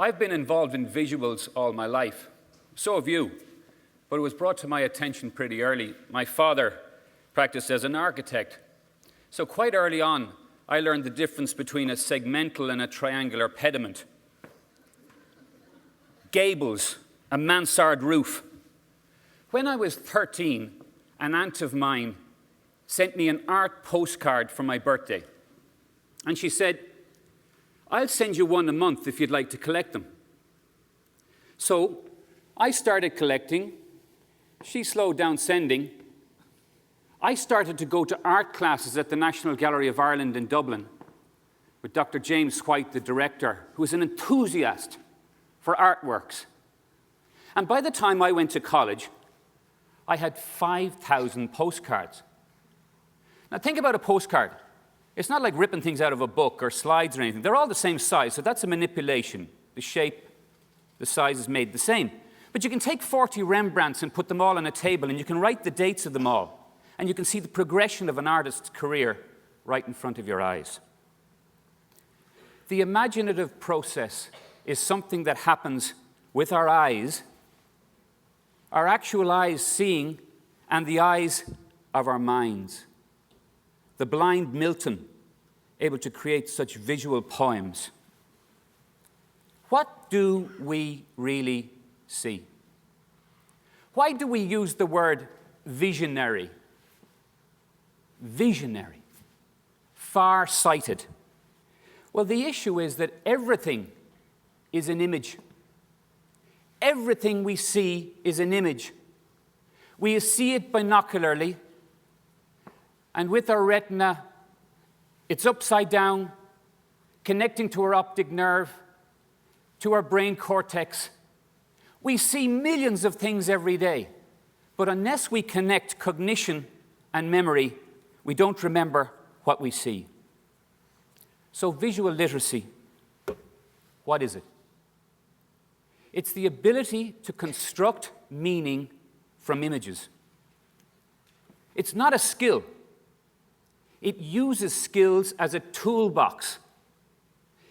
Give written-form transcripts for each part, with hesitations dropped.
I've been involved in visuals all my life. So have you. But it was brought to my attention pretty early. My father practiced as an architect. So quite early on, I learned the difference between a segmental and a triangular pediment. Gables, a mansard roof. When I was 13, an aunt of mine sent me an art postcard for my birthday. And she said, "I'll send you one a month if you'd like to collect them." So I started collecting. She slowed down sending. I started to go to art classes at the National Gallery of Ireland in Dublin with Dr. James White, the director, who was an enthusiast for artworks. And by the time I went to college, I had 5,000 postcards. Now think about a postcard. It's not like ripping things out of a book or slides or anything. They're all the same size, so that's a manipulation. The shape, the size is made the same. But you can take 40 Rembrandts and put them all on a table, and you can write the dates of them all. And you can see the progression of an artist's career right in front of your eyes. The imaginative process is something that happens with our eyes, our actual eyes seeing, and the eyes of our minds. The blind Milton, able to create such visual poems. What do we really see? Why do we use the word visionary? Visionary, far-sighted. Well, the issue is that everything is an image. Everything we see is an image. We see it binocularly, and with our retina, it's upside down, connecting to our optic nerve, to our brain cortex. We see millions of things every day, but unless we connect cognition and memory, we don't remember what we see. So visual literacy, what is it? It's the ability to construct meaning from images. It's not a skill. It uses skills as a toolbox.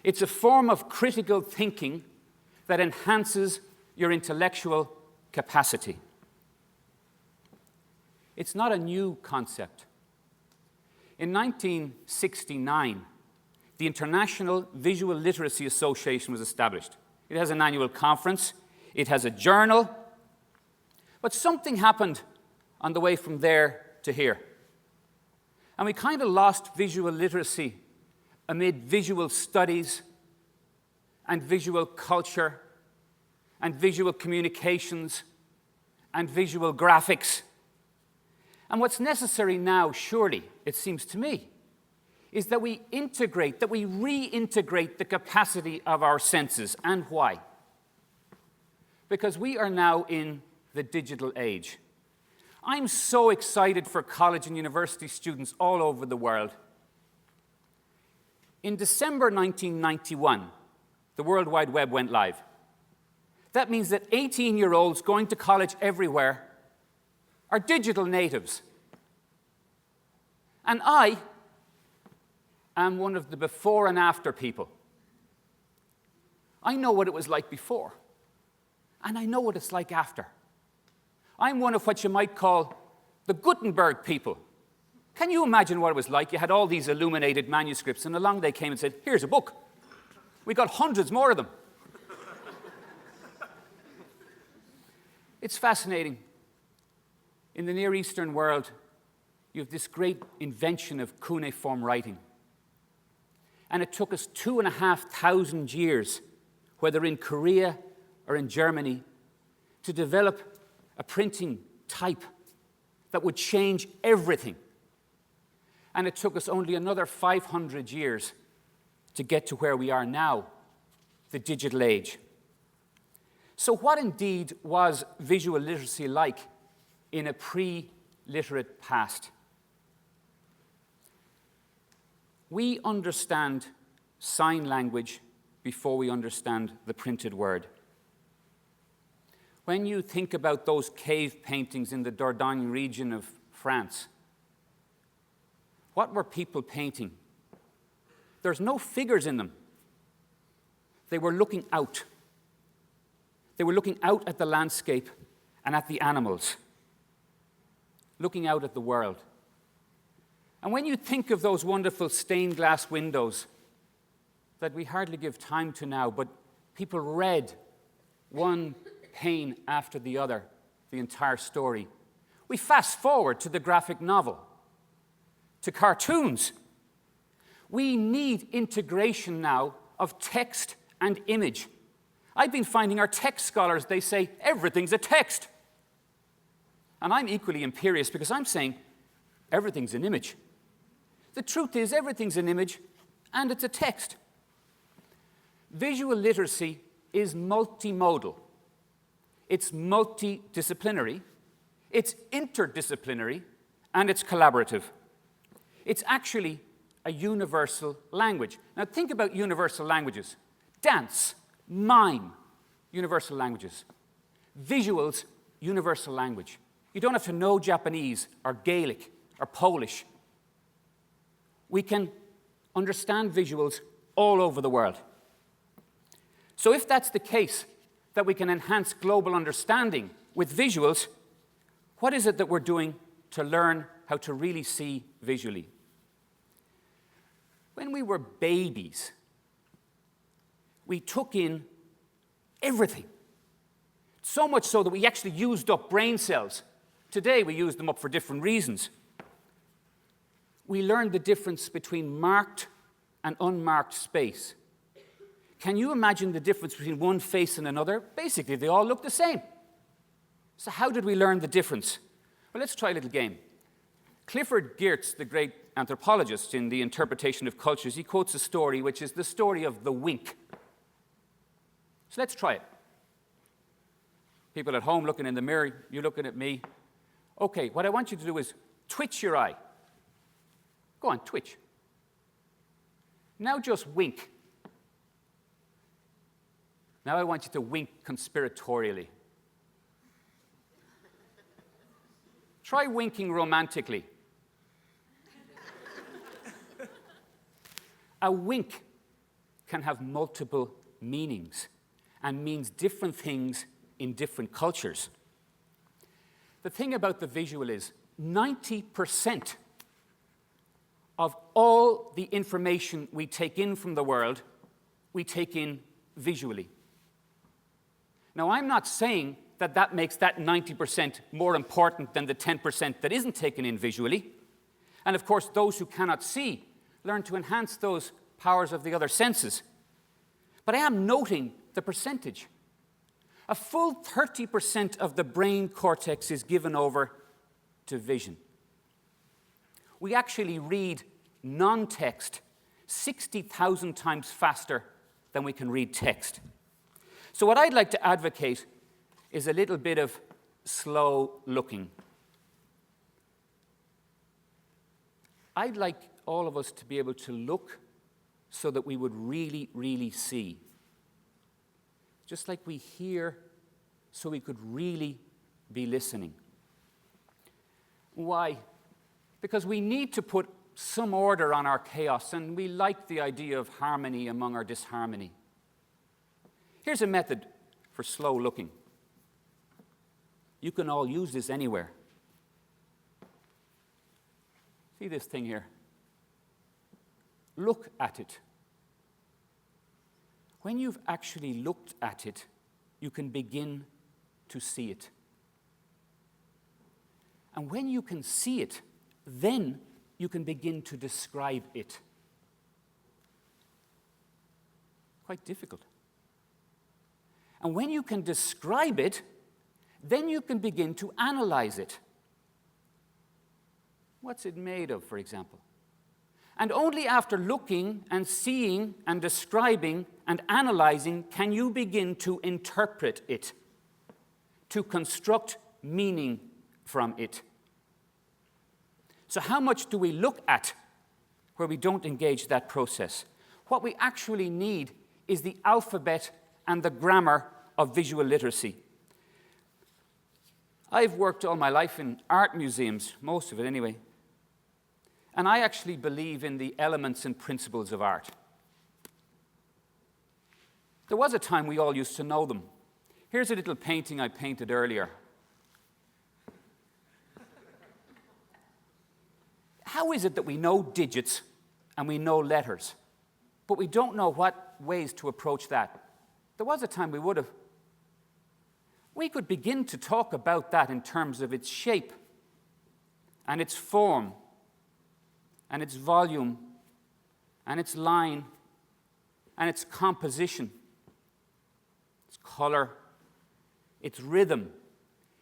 It's a form of critical thinking that enhances your intellectual capacity. It's not a new concept. In 1969, the International Visual Literacy Association was established. It has an annual conference. It has a journal. But something happened on the way from there to here. And we kind of lost visual literacy amid visual studies and visual culture and visual communications and visual graphics. And what's necessary now, surely, it seems to me, is that we integrate, that we reintegrate the capacity of our senses. And why? Because we are now in the digital age. I'm so excited for college and university students all over the world. In December 1991, the World Wide Web went live. That means that 18-year-olds going to college everywhere are digital natives. And I am one of the before and after people. I know what it was like before, and I know what it's like after. I'm one of what you might call the Gutenberg people. Can you imagine what it was like? You had all these illuminated manuscripts, and along they came and said, "Here's a book." We got hundreds more of them. It's fascinating. In the Near Eastern world, you have this great invention of cuneiform writing. And it took us 2,500 years, whether in Korea or in Germany, to develop a printing type that would change everything. And it took us only another 500 years to get to where we are now, the digital age. So what indeed was visual literacy like in a pre-literate past? We understand sign language before we understand the printed word. When you think about those cave paintings in the Dordogne region of France, what were people painting? There's no figures in them. They were looking out. They were looking out at the landscape and at the animals, looking out at the world. And when you think of those wonderful stained glass windows that we hardly give time to now, but people read one pane after the other, the entire story. We fast forward to the graphic novel, to cartoons. We need integration now of text and image. I've been finding our text scholars, they say, everything's a text. And I'm equally imperious because I'm saying everything's an image. The truth is everything's an image and it's a text. Visual literacy is multimodal. It's multidisciplinary, it's interdisciplinary, and it's collaborative. It's actually a universal language. Now think about universal languages. Dance, mime, universal languages. Visuals, universal language. You don't have to know Japanese or Gaelic or Polish. We can understand visuals all over the world. So if that's the case, that we can enhance global understanding with visuals, what is it that we're doing to learn how to really see visually? When we were babies, we took in everything. So much so that we actually used up brain cells. Today, we use them up for different reasons. We learned the difference between marked and unmarked space. Can you imagine the difference between one face and another? Basically, they all look the same. So how did we learn the difference? Well, let's try a little game. Clifford Geertz, the great anthropologist in The Interpretation of Cultures, he quotes a story which is the story of the wink. So let's try it. People at home looking in the mirror, you're looking at me. Okay, what I want you to do is twitch your eye. Go on, twitch. Now just wink. Now I want you to wink conspiratorially. Try winking romantically. A wink can have multiple meanings and means different things in different cultures. The thing about the visual is 90% of all the information we take in from the world, we take in visually. Now, I'm not saying that that makes that 90% more important than the 10% that isn't taken in visually. And of course, those who cannot see learn to enhance those powers of the other senses. But I am noting the percentage. A full 30% of the brain cortex is given over to vision. We actually read non-text 60,000 times faster than we can read text. So what I'd like to advocate is a little bit of slow looking. I'd like all of us to be able to look so that we would really, really see. Just like we hear so we could really be listening. Why? Because we need to put some order on our chaos, and we like the idea of harmony among our disharmony. Here's a method for slow looking. You can all use this anywhere. See this thing here? Look at it. When you've actually looked at it, you can begin to see it. And when you can see it, then you can begin to describe it. Quite difficult. And when you can describe it, then you can begin to analyze it. What's it made of, for example? And only after looking and seeing and describing and analyzing can you begin to interpret it, to construct meaning from it. So how much do we look at where we don't engage that process? What we actually need is the alphabet and the grammar of visual literacy. I've worked all my life in art museums, most of it anyway, and I actually believe in the elements and principles of art. There was a time we all used to know them. Here's a little painting I painted earlier. How is it that we know digits and we know letters, but we don't know what ways to approach that? There was a time we would have. We could begin to talk about that in terms of its shape and its form and its volume and its line and its composition, its color, its rhythm,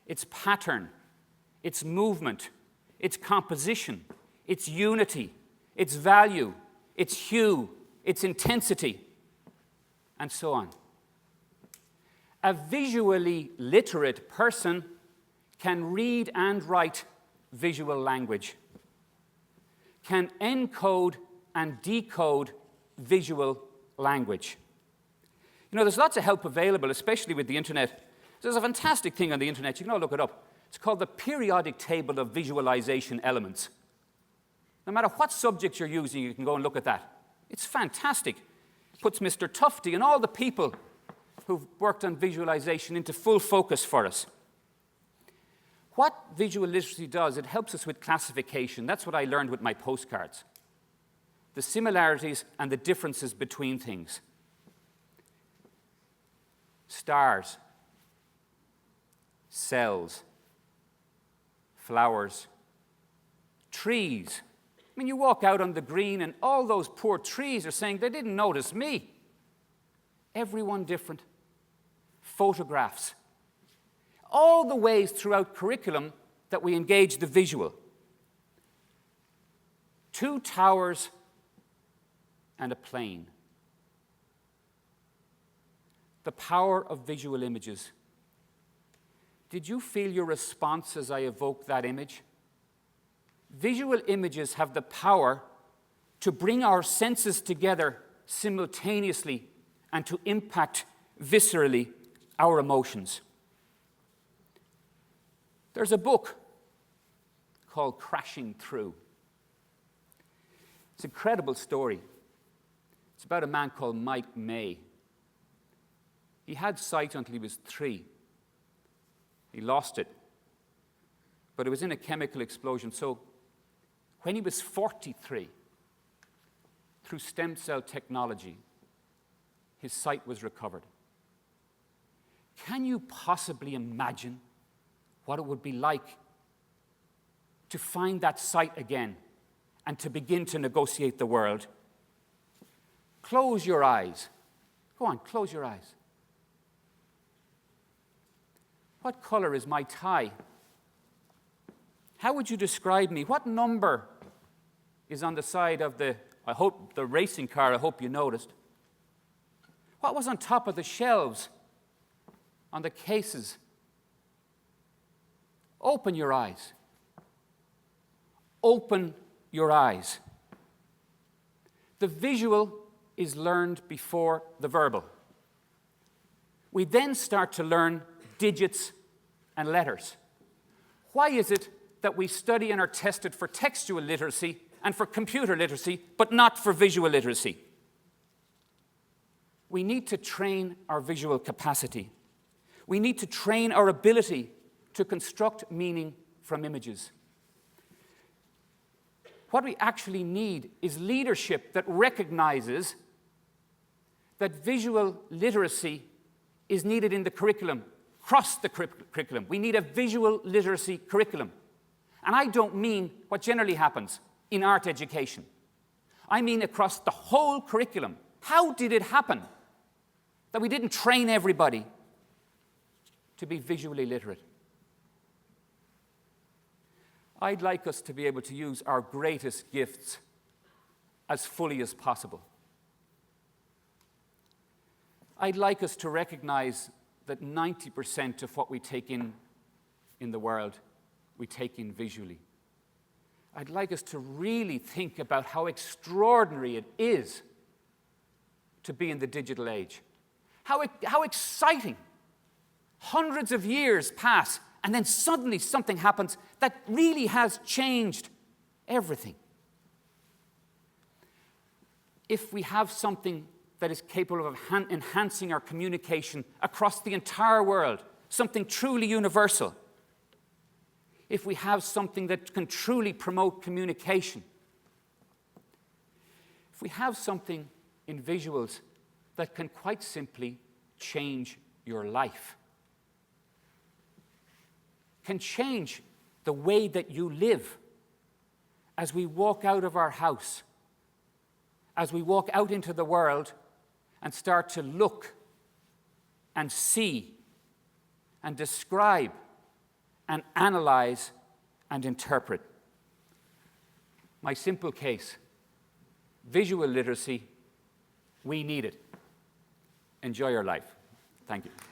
its pattern, its movement, its composition, its unity, its value, its hue, its intensity, and so on. A visually literate person can read and write visual language, can encode and decode visual language. You know, there's lots of help available, especially with the internet. There's a fantastic thing on the internet. You can all look it up. It's called the periodic table of visualization elements. No matter what subject you're using, you can go and look at that. It's fantastic. It puts Mr. Tufty and all the people who've worked on visualization into full focus for us. What visual literacy does, it helps us with classification. That's what I learned with my postcards. The similarities and the differences between things. Stars, cells, flowers, trees. I mean, you walk out on the green and all those poor trees are saying, they didn't notice me. Everyone different. Photographs. All the ways throughout curriculum that we engage the visual. 2 towers and a plane. The power of visual images. Did you feel your response as I evoked that image? Visual images have the power to bring our senses together simultaneously and to impact viscerally our emotions. There's a book called Crashing Through. It's an incredible story. It's about a man called Mike May. He had sight until he was 3. He lost it, but it was in a chemical explosion. So when he was 43, through stem cell technology, his sight was recovered. Can you possibly imagine what it would be like to find that sight again and to begin to negotiate the world? Close your eyes. Go on, close your eyes. What color is my tie? How would you describe me? What number is on the side of the racing car, I hope you noticed? What was on top of the shelves, on the cases? Open your eyes. Open your eyes. The visual is learned before the verbal. We then start to learn digits and letters. Why is it that we study and are tested for textual literacy and for computer literacy, but not for visual literacy? We need to train our visual capacity. We need to train our ability to construct meaning from images. What we actually need is leadership that recognizes that visual literacy is needed in the curriculum, across the curriculum. We need a visual literacy curriculum. And I don't mean what generally happens in art education. I mean across the whole curriculum. How did it happen that we didn't train everybody to be visually literate? I'd like us to be able to use our greatest gifts as fully as possible. I'd like us to recognize that 90% of what we take in the world, we take in visually. I'd like us to really think about how extraordinary it is to be in the digital age. How exciting. Hundreds of years pass, and then suddenly something happens that really has changed everything. If we have something that is capable of enhancing our communication across the entire world, something truly universal, if we have something that can truly promote communication, if we have something in visuals that can quite simply change your life, can change the way that you live as we walk out of our house, as we walk out into the world and start to look and see and describe and analyze and interpret. My simple case, visual literacy, we need it. Enjoy your life. Thank you.